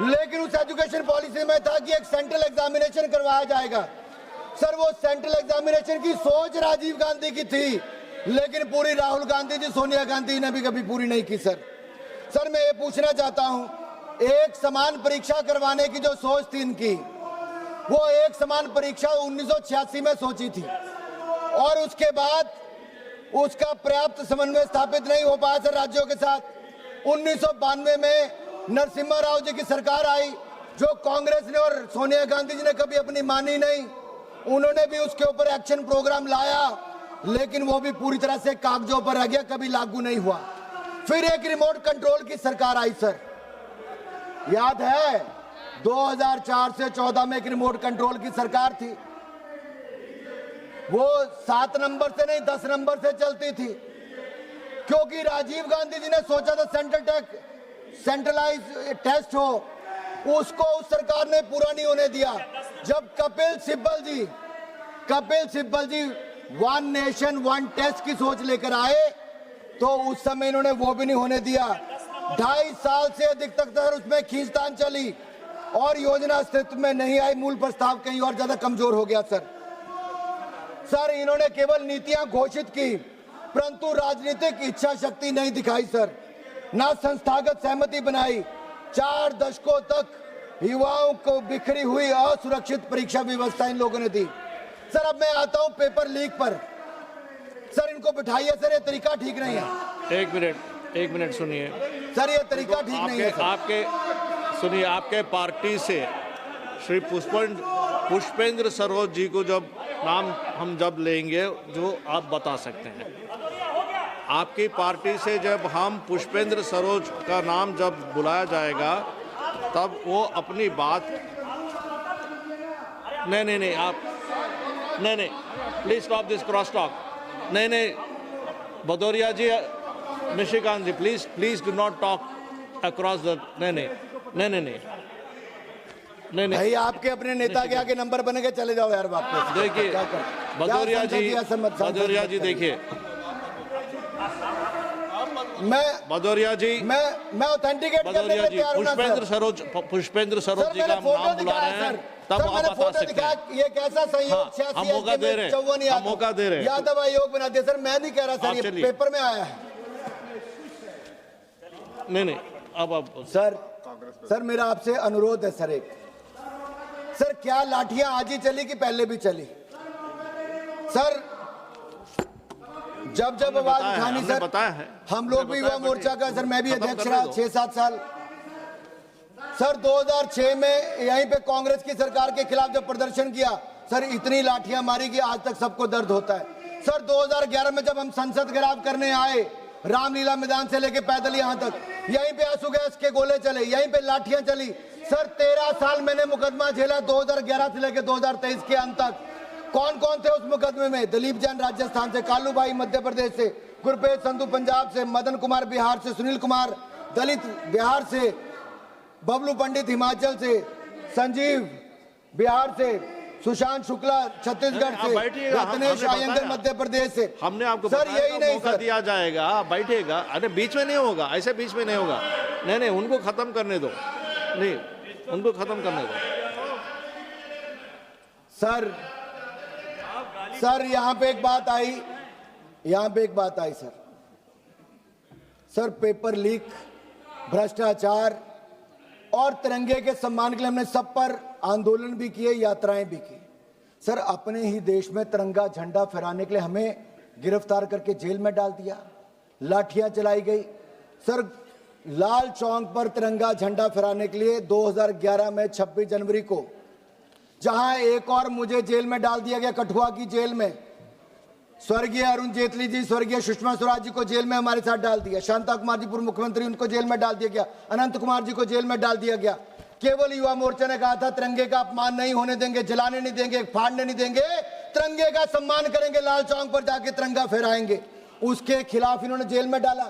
लेकिन उस एजुकेशन पॉलिसी में था कि एक सेंट्रल एग्जामिनेशन करवाया जाएगा। सर वो सेंट्रल एग्जामिनेशन की सोच राजीव गांधी की थी, लेकिन पूरी राहुल गांधी जी, सोनिया गांधी ने भी कभी पूरी नहीं की सर। सर मैं ये पूछना चाहता हूं, एक समान परीक्षा करवाने की जो सोच थी इनकी, वो एक समान परीक्षा 1986 में सोची थी और उसके बाद उसका पर्याप्त समन्वय स्थापित नहीं हो पाया सर राज्यों के साथ। 1992 में नरसिम्हा राव जी की सरकार आई, जो कांग्रेस ने और सोनिया गांधी जी ने कभी अपनी मानी नहीं। उन्होंने भी उसके ऊपर एक्शन प्रोग्राम लाया, लेकिन वो भी पूरी तरह से कागजों पर रह गया, कभी लागू नहीं हुआ। फिर एक रिमोट कंट्रोल की सरकार आई सर, याद है 2004 से 14 में एक रिमोट कंट्रोल की सरकार थी। वो 7 नंबर से नहीं 10 नंबर से चलती थी, क्योंकि राजीव गांधी जी ने सोचा था सेंट्रलाइज टेस्ट हो, उसको उस सरकार ने पूरा नहीं होने दिया। जब कपिल सिब्बल जी 1 नेशन 1 टेस्ट की सोच लेकर आए, तो उस समय इन्होंने वो भी नहीं होने दिया। 2.5 साल से अधिक तक उसमें खींचतान चली और योजना अस्तित्व में नहीं आई। मूल प्रस्ताव कहीं और ज्यादा कमजोर हो गया सर इन्होंने केवल नीतियां घोषित की, परंतु राजनीतिक इच्छा शक्ति नहीं दिखाई सर, ना संस्थागत सहमति बनाई। 4 दशकों तक युवाओं को बिखरी हुई असुरक्षित परीक्षा व्यवस्था इन लोगों ने दी। सर अब मैं आता हूं पेपर लीक पर। सर इनको बिठाइए सर, ये तरीका ठीक नहीं है। एक मिनट सुनिए सर, ये तरीका ठीक नहीं है सर। सुनिए, आपके पार्टी से श्री पुष्पेंद्र सरोज जी को जब नाम हम जब लेंगे, जो आप बता सकते हैं, आपकी पार्टी से जब हम पुष्पेंद्र सरोज का नाम जब बुलाया जाएगा, तब वो अपनी बात नहीं आप नहीं please stop this cross talk. नहीं Bhadauria ji, Nishikant ji, please do not talk across the नहीं भाई, आपके अपने नेता के आगे नंबर बन के चले जाओ यार वापस। देखिए भदौरिया जी देखिए, मैं ऑथेंटिकेट करने के लिए तैयार हूं सर। पुष्पेंद्र सरोज जी का हम नाम बुला रहे हैं, तब आप बता सकते हैं। ये कैसा संयोग, 86 हम मौका दे रहे हैं, यादव आयोग बना दिया सर। मैं नहीं कह रहा सर, ये पेपर में आया है। नहीं अब सर मेरा आपसे अनुरोध है सर, क्या लाठियां आज ही चली कि पहले भी चली? सर जब आवाज उठानी सर, बताया है हम लोग भी युवा मोर्चा का सर, मैं भी अध्यक्ष रहा 6-7 साल। सर 2006 में यहीं पे कांग्रेस की सरकार के खिलाफ जब प्रदर्शन किया, सर इतनी लाठियां मारी कि आज तक सबको दर्द होता है। सर 2011 में जब हम संसद घेराव करने आए, रामलीला मैदान से लेके पैदल यहां तक, यहीं पे आंसू गैस के गोले चले, यहीं पे लाठियां चली। सर 13 साल मैंने मुकदमा झेला 2011 से लेके 2023 के अंत तक। कौन कौन थे उस मुकदमे में? दिलीप जैन राजस्थान से, कालू भाई मध्य प्रदेश से, गुरप्रीत संधू पंजाब से, मदन कुमार बिहार से, सुनील कुमार दलित बिहार से, बबलू पंडित हिमाचल से, संजीव बिहार से, सुशांत शुक्ला छत्तीसगढ़ से, रत्नेश अयंगर मध्य प्रदेश से। हमने आपको सर यही नहीं मौका सर दिया जाएगा, बैठेगा। अरे बीच में नहीं होगा, ऐसे बीच में नहीं होगा। नहीं, उनको खत्म करने दो, नहीं उनको खत्म करने दो। सर यहाँ पे एक बात आई, सर पेपर लीक, भ्रष्टाचार और तिरंगे के सम्मान के लिए हमने सब पर आंदोलन भी किए, यात्राएं भी की। सर अपने ही देश में तिरंगा झंडा फहराने के लिए हमें गिरफ्तार करके जेल में डाल दिया, लाठियां चलाई गई। सर लाल चौक पर तिरंगा झंडा फहराने के लिए 2011 में 26 जनवरी को, जहां एक और मुझे जेल में डाल दिया गया, कठुआ की जेल में। स्वर्गीय अरुण जेटली जी, स्वर्गीय सुषमा स्वराज जी को जेल में हमारे साथ डाल दिया, शांता कुमार जी पूर्व मुख्यमंत्री, उनको जेल में डाल दिया गया, अनंत कुमार जी को जेल में डाल दिया गया। केवल युवा मोर्चा ने कहा था तिरंगे का अपमान नहीं होने देंगे, जलाने नहीं देंगे, फाड़ने नहीं देंगे, तिरंगे का सम्मान करेंगे, लाल चौक पर जाके तिरंगा फहराएंगे। उसके खिलाफ इन्होंने जेल में डाला।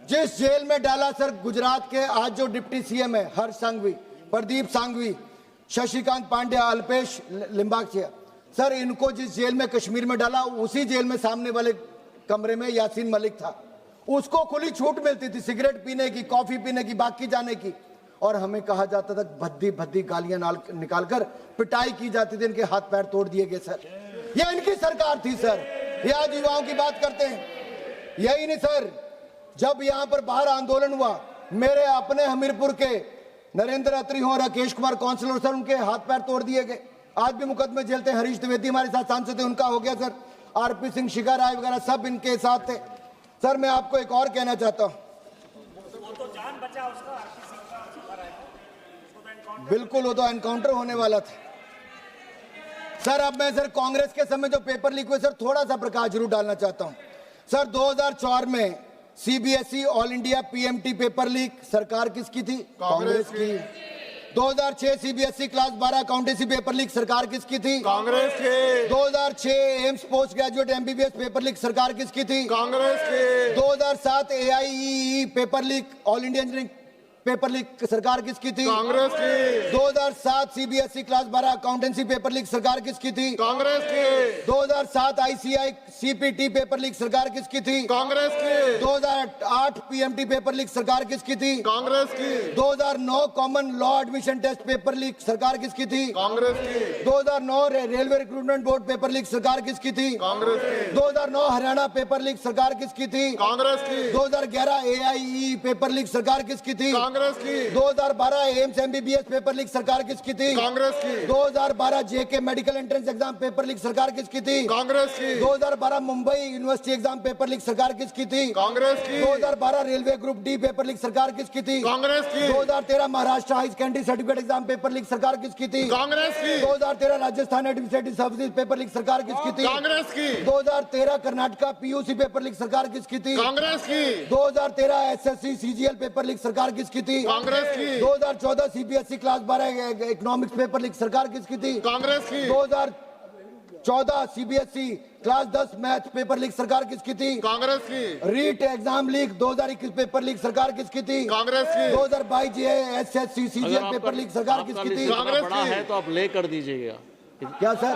जिस जेल में डाला सर, गुजरात के आज जो डिप्टी सीएम है हर्ष सांघवी, प्रदीप सांघवी, शशिकांत पांडे, अल्पेश लिंबाचिया, सर इनको जिस जेल में कश्मीर में डाला, उसी जेल में सामने वाले कमरे में यासीन मलिक था। उसको खुली छूट मिलती थी सिगरेट पीने की, कॉफी पीने की, बाकी जाने की, और हमें कहा जाता था भद्दी भद्दी गालियां निकालकर पिटाई की जाती थी, इनके हाथ पैर तोड़ दिए गए। सर ये इनकी सरकार थी। सर ये आज युवाओं की बात करते हैं। यही नहीं सर, जब यहाँ पर बाहर आंदोलन हुआ, मेरे अपने हमीरपुर के नरेंद्र अत्री हो, राकेश कुमार काउंसिलर, सर उनके हाथ पैर तोड़ दिए गए, आज भी मुकदमे झेलते हैं। हरीश द्विवेदी हमारे साथ सांसद थे, उनका हो गया सर। आरपी सिंह, शिखा राय वगैरह सब इनके साथ थे। सर मैं आपको एक और कहना चाहता हूं, बिल्कुल वो तो एनकाउंटर होने वाला था। सर अब मैं सर कांग्रेस के समय जो पेपर लीक हुए, सर थोड़ा सा प्रकाश जरूर डालना चाहता हूं। सर 2004 में CBSE all India PMT paper leak सरकार किसकी थी? कांग्रेस की। 2006 CBSE class 12 accountancy paper leak सरकार किसकी थी? कांग्रेस की। 2006 AIIMS post graduate MBBS paper leak सरकार किसकी थी? कांग्रेस की। 2007 AIEEE paper leak all India engineering paper leak सरकार किसकी थी? कांग्रेस की। 2007 CBSE class 12 accountancy paper leak सरकार किसकी थी? कांग्रेस की। 2007 आईसीआई सीपीटी पेपर लीक सरकार किसकी थी? कांग्रेस की। 2008 पीएमटी पेपर लीक सरकार किसकी थी? कांग्रेस की। 2009 common law admission test paper leak सरकार किसकी थी? कांग्रेस की। 2009 railway recruitment board paper leak सरकार किसकी थी? कांग्रेस की। 2009 हरियाणा पेपर लीक सरकार किसकी थी? कांग्रेस की। 2011 एआईई पेपर लीक सरकार किसकी थी? कांग्रेस की। 2012 एम्स एमबीबीएस पेपर लीक सरकार किसकी थी? कांग्रेस की। 2012 JK medical entrance exam paper leak सरकार किसकी थी? कांग्रेस की। 2012 Mumbai university exam paper leak सरकार किसकी थी? कांग्रेस की। 2012 railway group D paper leak सरकार किसकी थी? कांग्रेस की। 2013 Maharashtra high secondary certificate exam paper leak सरकार किसकी थी? कांग्रेस की। 2013 Rajasthan administrative services paper leak सरकार किसकी थी? कांग्रेस की। 2013 कर्नाटका पीयूसी पेपर लीक सरकार किसकी थी? कांग्रेस की। 2013 एसएससी सीजीएल पेपर लीक सरकार किसकी थी? कांग्रेस की। 2014 CBSE class 12 economics paper leak सरकार किसकी थी? कांग्रेस की। 2014 CBSE class 10 math paper leak सरकार किसकी थी? कांग्रेस की। REET exam leak 2021 paper leak सरकार किसकी थी? कांग्रेस की। 2022 एसएससी सीजीएल पेपर लीक सरकार किसकी थी? कांग्रेस की। है तो आप ले कर दीजिएगा। क्या सर?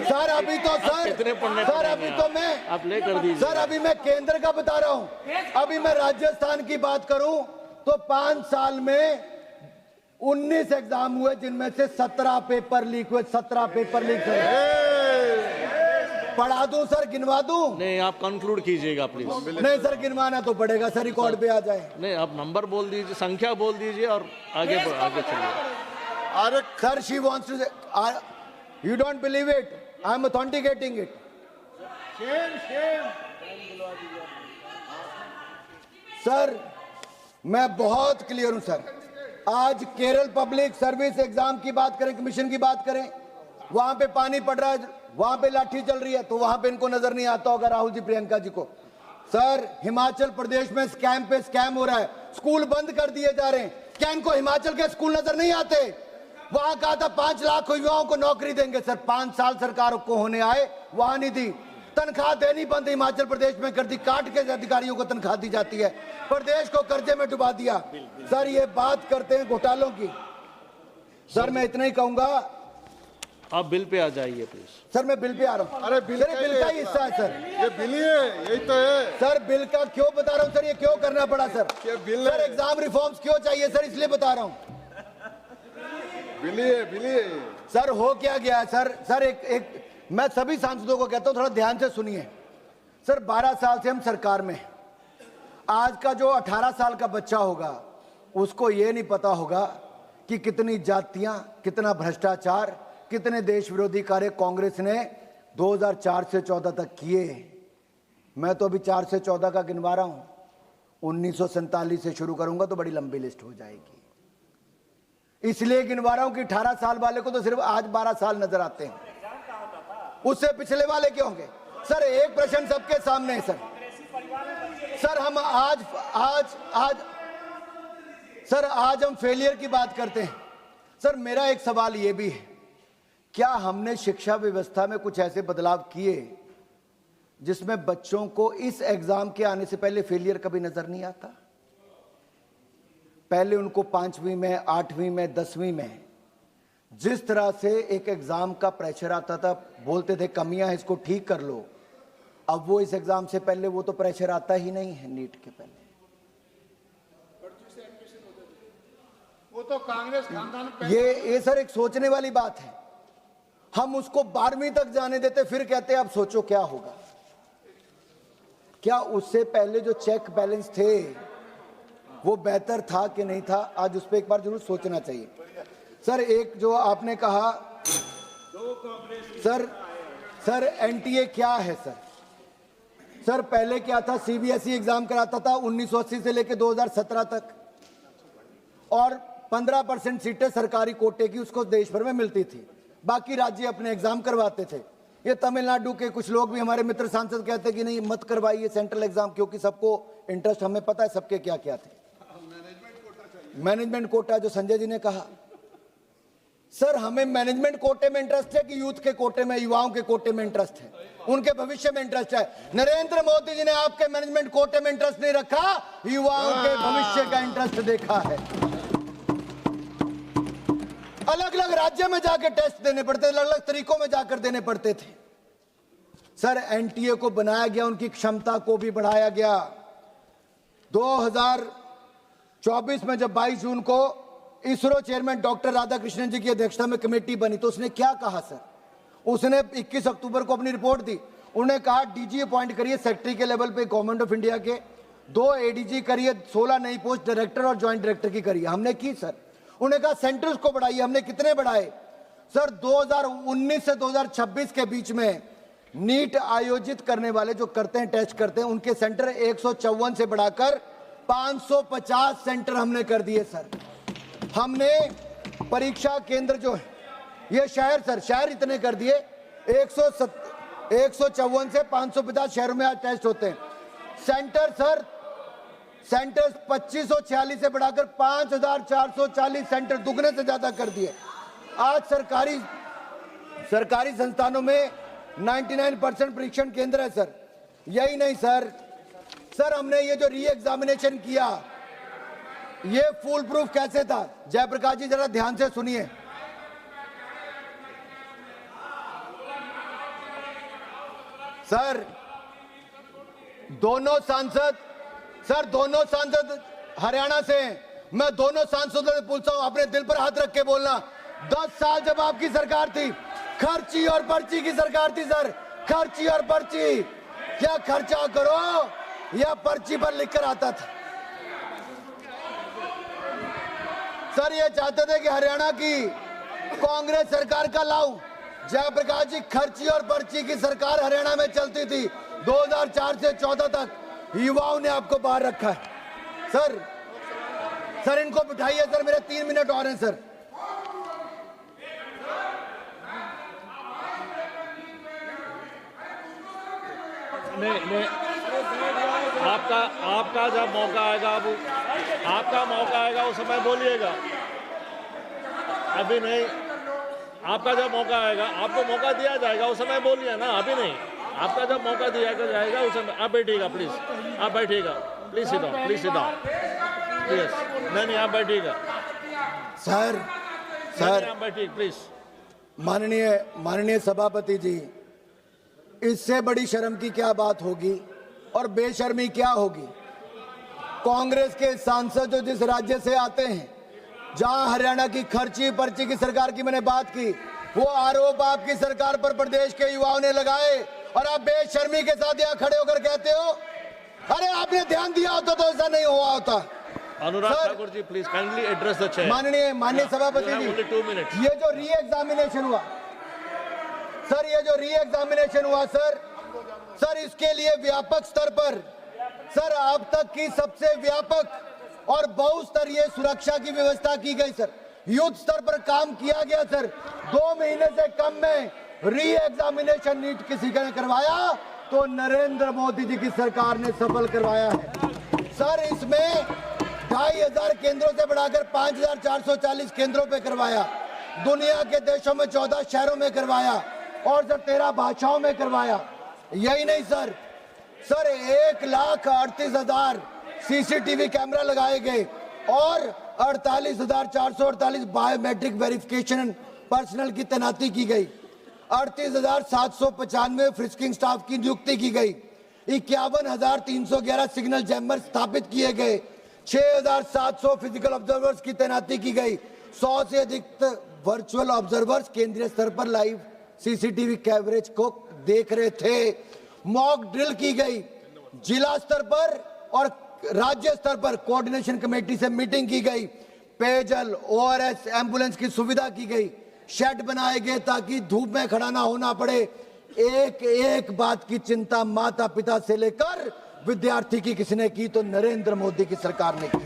सर अभी तो सर अभी तो मैं आप ले कर दीजिए। सर अभी मैं केंद्र का बता रहा हूँ। अभी मैं राजस्थान की बात करूं तो 5 साल में 19 एग्जाम हुए, जिनमें से 17 पेपर लीक हुए। 17 पेपर लीक हुए। पढ़ा दूं सर, गिनवा दूं? नहीं, आप कंक्लूड कीजिएगा प्लीज। नहीं सर, गिनवाना तो पड़ेगा सर, रिकॉर्ड पे आ जाए। नहीं, आप नंबर बोल दीजिए, संख्या बोल दीजिए और आगे चलिए। अरे sir, she wants to, you don't believe it, I am authenticating it. Sir मैं बहुत क्लियर हूं सर। आज केरल पब्लिक सर्विस एग्जाम की बात करें, कमीशन की बात करें, वहां पे पानी पड़ रहा है, वहां पे लाठी चल रही है, तो वहां पे इनको नजर नहीं आता होगा राहुल जी प्रियंका जी को। सर हिमाचल प्रदेश में स्कैम पे स्कैम हो रहा है, स्कूल बंद कर दिए जा रहे हैं, क्या इनको हिमाचल के स्कूल नजर नहीं आते? वहां कहा था 5 लाख युवाओं को नौकरी देंगे, सर 5 साल सरकार को होने आए, वहां नहीं दी। तनख्वाह देनी बंद हिमाचल प्रदेश में कर दी, काट के अधिकारियों को तनख्वाह दी जाती है, प्रदेश को कर्जे में डुबा दिया। सर ये बात करते हैं घोटालों की। सर मैं इतना ही कहूंगा, आप बिल पे आ जाइए प्लीज। सर मैं बिल पे आ रहा हूँ। अरे बिल का ही हिस्सा है सर, ये बिल ही है, यही तो है सर बिल का क्यों बता रहा हूँ सर, ये क्यों करना पड़ा सर? ये बिल सर है। एग्जाम रिफॉर्म्स क्यों चाहिए सर, इसलिए बता रहा हूँ। बिल ही है, बिल ही है। सर हो क्या गया सर एक मैं सभी सांसदों को कहता हूं थोड़ा ध्यान से सुनिए। सर 12 साल से हम सरकार में, आज का जो 18 साल का बच्चा होगा उसको ये नहीं पता होगा कि कितनी जातियां, कितना भ्रष्टाचार, कितने देश विरोधी कार्य कांग्रेस ने 2004 से 14 तक किए। मैं तो अभी 4 से 14 का गिनवा रहा हूं, 1947 से शुरू करूंगा तो बड़ी लंबी लिस्ट हो जाएगी। इसलिए गिनवा रहा हूं कि 18 साल वाले को तो सिर्फ आज 12 साल नजर आते हैं, उससे पिछले वाले क्यों होंगे? सर एक प्रश्न सबके सामने है सर हम आज हम फेलियर की बात करते हैं। सर मेरा एक सवाल यह भी है, क्या हमने शिक्षा व्यवस्था में कुछ ऐसे बदलाव किए जिसमें बच्चों को इस एग्जाम के आने से पहले फेलियर कभी नजर नहीं आता? पहले उनको 5वीं में, 8वीं में, 10वीं में जिस तरह से एक एग्जाम का प्रेशर आता था, बोलते थे कमियां हैं इसको ठीक कर लो, अब वो इस एग्जाम से पहले वो तो प्रेशर आता ही नहीं है। नीट के पहले वो तो कांग्रेस खानदान ये सर एक सोचने वाली बात है। हम उसको 12वीं तक जाने देते, फिर कहते अब सोचो क्या होगा। क्या उससे पहले जो चेक बैलेंस थे वो बेहतर था कि नहीं था? आज उस पर एक बार जरूर सोचना चाहिए। सर एक जो आपने कहा सर एनटीए क्या है सर पहले क्या था, सीबीएसई एग्जाम कराता था 1980 से लेकर 2017 तक, और 15% सीटें सरकारी कोटे की उसको देश भर में मिलती थी, बाकी राज्य अपने एग्जाम करवाते थे। ये तमिलनाडु के कुछ लोग भी हमारे मित्र सांसद कहते कि नहीं मत करवाइए सेंट्रल एग्जाम, क्योंकि सबको इंटरेस्ट, हमें पता है सबके क्या क्या थे। मैनेजमेंट कोटा जो संजय जी ने कहा, सर हमें मैनेजमेंट कोटे में इंटरेस्ट है कि यूथ के कोटे में, युवाओं के कोटे में इंटरेस्ट है, उनके भविष्य में इंटरेस्ट है? नरेंद्र मोदी जी ने आपके मैनेजमेंट कोटे में इंटरेस्ट नहीं रखा, युवाओं के भविष्य का इंटरेस्ट देखा है। अलग अलग राज्य में जाकर टेस्ट देने पड़ते, अलग अलग तरीकों में जाकर देने पड़ते थे। सर एनटीए को बनाया गया, उनकी क्षमता को भी बढ़ाया गया। 2024 में जब 22 जून को इसरो चेयरमैन डॉक्टर राधाकृष्णन जी की अध्यक्षता में कमेटी बनी, तो उसने क्या कहा सर? उसने 21 अक्टूबर को अपनी रिपोर्ट दी। उन्होंने कहा डीजी अपॉइंट करिए सेक्रेटरी के लेवल पे गवर्नमेंट ऑफ इंडिया के, 2 एडीजी करिए, 16 नई पोस्ट डायरेक्टर और ज्वाइंट डायरेक्टर की करिए। हमने की सर। उन्होंने कहा सेंटर्स को बढ़ाइए, हमने कितने बढ़ाए सर? 2019 से 2026 के बीच में नीट आयोजित करने वाले जो करते हैं, टेस्ट करते हैं, उनके सेंटर 154 से बढ़ाकर 550 सेंटर हमने कर दिए सर। हमने परीक्षा केंद्र जो है, ये शहर इतने कर दिए, 154 से 550 शहरों में आज टेस्ट होते हैं। सेंटर 2546 से बढ़ाकर 5440 सेंटर, दुगने से ज्यादा कर दिए। आज सरकारी संस्थानों में 99% परीक्षण केंद्र है सर। यही नहीं सर हमने ये जो री एग्जामिनेशन किया, ये फुल प्रूफ कैसे था? जयप्रकाश जी जरा ध्यान से सुनिए। सर दोनों सांसद हरियाणा से हैं। मैं दोनों सांसदों से पूछता हूं, अपने दिल पर हाथ रख के बोलना, 10 साल जब आपकी सरकार थी, खर्ची और पर्ची की सरकार थी सर, खर्ची और पर्ची, क्या खर्चा करो या पर्ची पर लिखकर आता था? सर ये चाहते थे कि हरियाणा की कांग्रेस सरकार का लाऊं। जयप्रकाश जी, खर्ची और पर्ची की सरकार हरियाणा में चलती थी 2004 से 14 तक। युवाओं ने आपको बाहर रखा है सर इनको बिठाइए सर, मेरे 3 मिनट और हैं सर। नहीं आपका जब मौका आएगा आपका मौका आएगा उस समय बोलिएगा, अभी नहीं। आपका जब मौका आएगा, आपको मौका दिया जाएगा उस समय बोलिए ना, अभी नहीं। आपका जब मौका दिया जाएगा उस समय आप बैठिएगा, प्लीज आप बैठिएगा, please sit down, please sit down, please. नहीं आप बैठिएगा सर आप बैठिए प्लीज। माननीय सभापति जी, इससे बड़ी शर्म की क्या बात होगी और बेशर्मी क्या होगी। कांग्रेस के सांसद जो जिस राज्य से आते हैं, जहां हरियाणा की खर्ची पर्ची की सरकार की मैंने बात की, वो आरोप आपकी सरकार पर प्रदेश के युवाओं ने लगाए और आप बेशर्मी के साथ यहाँ खड़े होकर कहते हो, अरे आपने ध्यान दिया होता तो ऐसा नहीं हुआ होता। Anurag Thakur ji please kindly address the chair. माननीय सभापति जी, 2 minutes। ये जो री एग्जामिनेशन हुआ सर, इसके लिए व्यापक स्तर पर सर अब तक की सबसे व्यापक और बहुस्तरीय सुरक्षा की व्यवस्था की गई सर। युद्ध स्तर पर काम किया गया सर। 2 महीने से कम में री एग्जामिनेशन नीट किसी ने करवाया तो नरेंद्र मोदी जी की सरकार ने सफल करवाया है सर। इसमें 2500 केंद्रों से बढ़ाकर 5440 केंद्रों पे करवाया। दुनिया के देशों में 14 शहरों में करवाया और सर 13 भाषाओं में करवाया। यही नहीं सर 1,38,000 सीसीटीवी कैमरा लगाए गए और 48,448 बायोमेट्रिक वेरिफिकेशन पर्सनल की तैनाती की गई। 38,795 फ्रिस्किंग स्टाफ की नियुक्ति की गई। 51,311 सिग्नल चैम्बर स्थापित किए गए। 6,700 फिजिकल ऑब्जर्वर्स की तैनाती की गई। 100 से अधिक वर्चुअल ऑब्जर्वर्स केंद्रीय स्तर पर लाइव सीसीटीवी कवरेज को देख रहे थे। मॉक ड्रिल की गई। जिला स्तर पर और राज्य स्तर पर कोऑर्डिनेशन कमेटी से मीटिंग की गई। पेयजल, ओआरएस, एम्बुलेंस की सुविधा की गई। शेड बनाए गए ताकि धूप में खड़ा ना होना पड़े। एक एक बात की चिंता माता पिता से लेकर विद्यार्थी की किसने की तो नरेंद्र मोदी की सरकार ने की।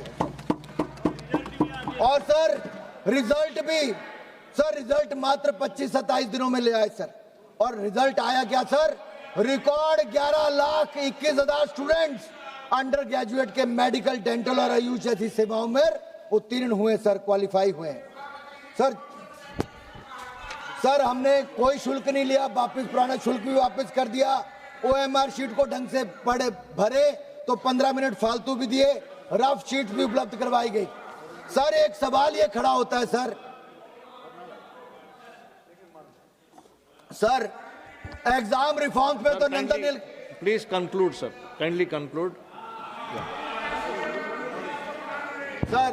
और सर रिजल्ट मात्र 25-27 दिनों में ले आए सर। और रिजल्ट आया क्या sir? Record 11,21,000 students under graduate के मेडिकल, डेंटल और आयुष जैसी सेवाओं में उत्तीर्ण हुए सर, क्वालिफाई हुए सर हमने कोई शुल्क नहीं लिया, वापस पुराना शुल्क भी वापस कर दिया। ओएमआर शीट को ढंग से भरे तो 15 मिनट फालतू भी दिए। रफ शीट भी उपलब्ध करवाई गई। सर एक सवाल ये खड़ा होता है सर एग्जाम रिफॉर्म पे तो Nandan please conclude sir, kindly conclude. Sir,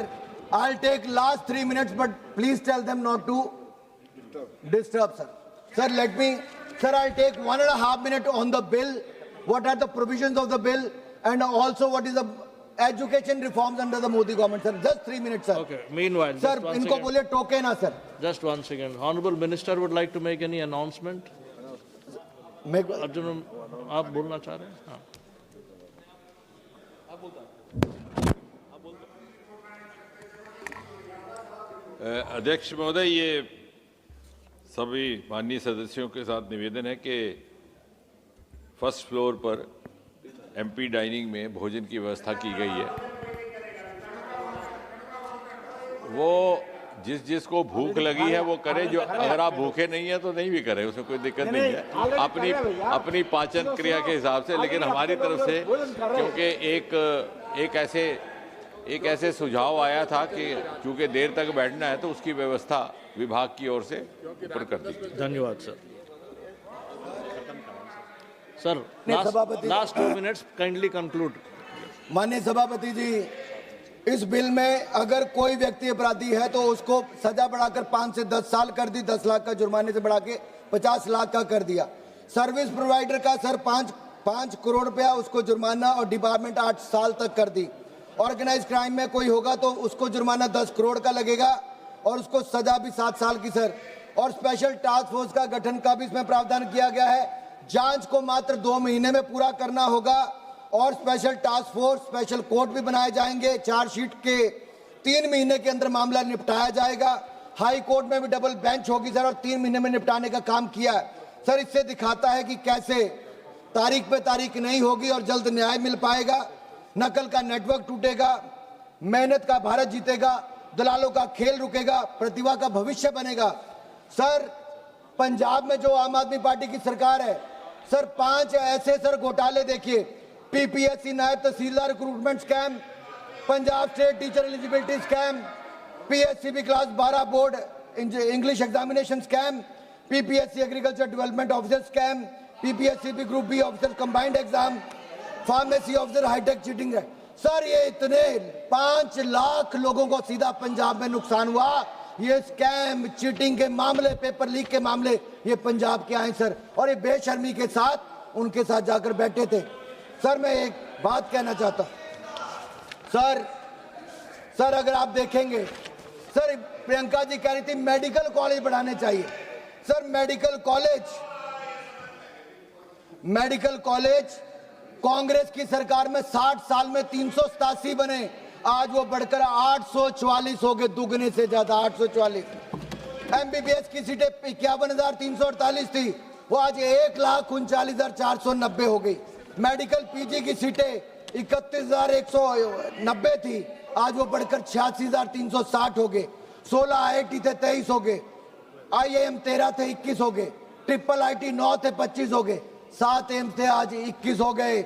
I'll take last 3 minutes, but please tell them not to disturb, sir. Sir, I'll take 1.5 minutes on the bill. What are the provisions of the bill, and also what is the education reforms under the Modi government, sir? Just 3 minutes, sir. Okay. Meanwhile, sir, इनको बोले टोके ना, sir. Just 1 second. Honorable Minister would like to make any announcement. Arjun, आप बोलना चाह रहे हैं? हाँ. अध्यक्ष महोदय, ये सभी माननीय सदस्यों के साथ निवेदन है कि फर्स्ट फ्लोर पर एमपी डाइनिंग में भोजन की व्यवस्था की गई है। वो जिसको भूख लगी है वो करे, जो अगर आप भूखे नहीं है तो नहीं भी करे, उसमें कोई दिक्कत नहीं है, अपनी पाचन क्रिया के हिसाब से। लेकिन हमारी तरफ से क्योंकि एक ऐसे सुझाव आया था कि चूंकि देर तक बैठना है तो उसकी व्यवस्था विभाग की ओर से ऊपर कर दी। धन्यवाद sir. Last 2 minutes, kindly conclude. माननीय सभापति जी, इस बिल में अगर कोई व्यक्ति अपराधी है तो उसको सजा बढ़ाकर 5 से 10 साल कर दी। 10 लाख का जुर्माने से बढ़ा के 50 लाख का कर दिया। सर्विस प्रोवाइडर का सर 5 करोड़ रुपया उसको जुर्माना और डिपार्टमेंट 8 साल तक कर दी। ऑर्गेनाइज क्राइम में कोई होगा तो उसको जुर्माना 10 करोड़ का लगेगा और उसको सजा भी 7 साल की सर। और स्पेशल टास्क फोर्स का गठन का भी इसमें प्रावधान किया गया है। जांच को मात्र 2 महीने में पूरा करना होगा और special task force, special court भी बनाए जाएंगे। चार्जशीट के 3 महीने के अंदर मामला निपटाया जाएगा। हाई कोर्ट में भी डबल बेंच होगी सर और 3 महीने में निपटाने का काम किया है सर। इससे दिखाता है कि कैसे तारीख पे तारीख नहीं होगी और जल्द न्याय मिल पाएगा। नकल का नेटवर्क टूटेगा, मेहनत का भारत जीतेगा, दलालों का खेल रुकेगा, प्रतिभा का भविष्य बनेगा। सर, पंजाब में जो आम आदमी पार्टी की सरकार है सर, 5 ऐसे सर घोटाले देखिए, पीपीएससी नायब तहसीलदार recruitment scam, Punjab state teacher eligibility scam, PSCB class 12 board English examination scam, PPSC agriculture development officer scam, PPSCB group B officer combined exam, pharmacy officer hi tech cheating है। सर, ये इतने 5 लाख लोगों को सीधा पंजाब में नुकसान हुआ। ये स्कैम, चीटिंग के मामले, पेपर लीक के मामले ये पंजाब के आए सर, और ये बेशर्मी के साथ उनके साथ जाकर बैठे थे। सर, मैं एक बात कहना चाहता हूं सर, अगर आप देखेंगे सर, प्रियंका जी कह रही थी मेडिकल कॉलेज बढ़ाने चाहिए। सर, मेडिकल कॉलेज कांग्रेस की सरकार में 60 साल में 387 बने, आज वो बढ़कर 844 हो गए, दुगने से ज्यादा 844। एमबीबीएस की सीटें 51,348 थी, वो आज 1,39,490 हो गई। मेडिकल पीजी की सीटें 31,190 थी, आज वो बढ़कर 86,360 हो गए। 16 आईआईटी थे, 23 हो गए। आईआईएम 13 थे, 21 हो गए। ट्रिपल आईटी 9 थे, 25 हो गए। 7 एम्स थे, आज 21 हो गए।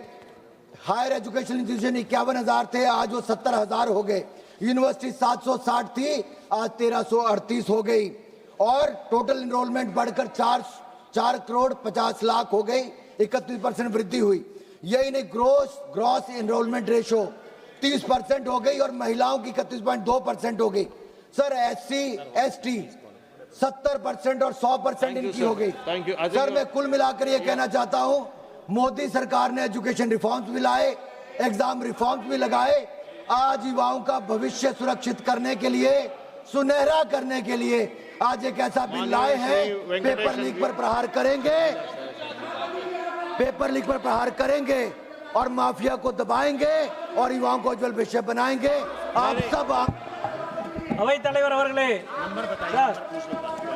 हायर एजुकेशन इंस्टीट्यूशन 51,000 थे, आज वो 70,000 हो गए। यूनिवर्सिटी 760 थी, आज 1,338 हो गई। और टोटल एनरोलमेंट बढ़कर 4 करोड़ 50 लाख हो गई, 31% वृद्धि हुई। यही नहीं, ग्रॉस एनरोलमेंट रेशो 30% हो गई और महिलाओं की 31.2% हो गई। सर, एससी एसटी 70% और 100% इनकी हो गई। सर, मैं कुल मिलाकर ये कहना चाहता हूं, मोदी सरकार ने एजुकेशन रिफॉर्म्स भी लाए, एग्जाम रिफॉर्म्स भी लगाए। आज युवाओं का भविष्य सुरक्षित करने के लिए, सुनहरा करने के लिए आज एक ऐसा बिल लाए हैं। पेपर लीक पर प्रहार करेंगे और माफिया को दबाएंगे और युवाओं को उज्जवल भविष्य बनाएंगे। आप सब अवैध தலைவர் அவர்களே,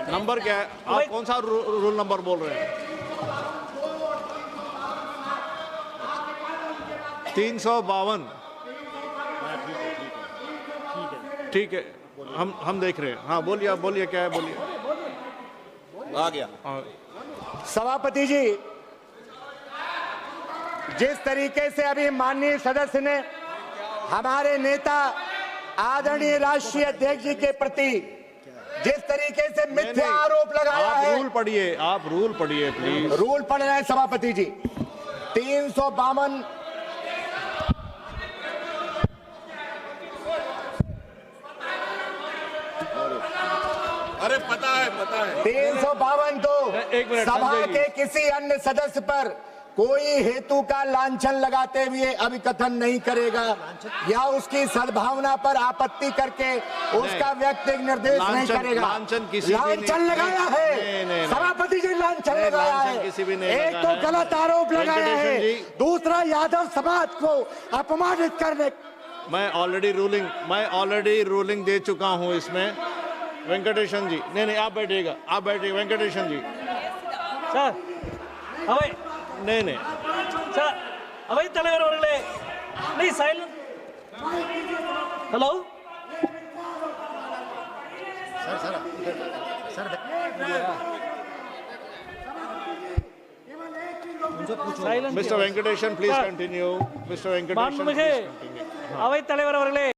नंबर क्या है? आप कौन सा रूल नंबर बोल रहे हैं? 352। ठीक है, हम देख रहे हैं। हाँ, बोलिए, आप बोलिए, क्या है, बोलिए। आ गया। सभापति जी, जिस तरीके से अभी माननीय सदस्य ने हमारे नेता आदरणीय राष्ट्रीय अध्यक्ष जी के प्रति जिस तरीके से मिथ्या आरोप लगाया है, आप रूल पढ़िए प्लीज। रूल पढ़ रहे हैं सभापति जी। 352 अरे पता है 352 तो एक मिनट, सभा संजय जी। के किसी अन्य सदस्य पर कोई हेतु का लांछन लगाते हुए अभिकथन नहीं करेगा या उसकी सद्भावना पर आपत्ति करके उसका व्यक्तिगत निर्देश नहीं करेगा। लांछन लगाया है सभापति जी, लांछन लगाया है। एक तो गलत आरोप लगाया है, दूसरा यादव समाज को अपमानित करने। मैं ऑलरेडी रूलिंग दे चुका हूं इसमें। वेंकटेशन जी, नहीं, आप बैठिएगा, वेंकटेशन जी। सर, अवै नहीं, सर, अवैध தலைவர் அவர்களே, नहीं silent. Hello mister Venkatesan, please continue. Mister Venkatesan, माननीय अवैध தலைவர் அவர்களே,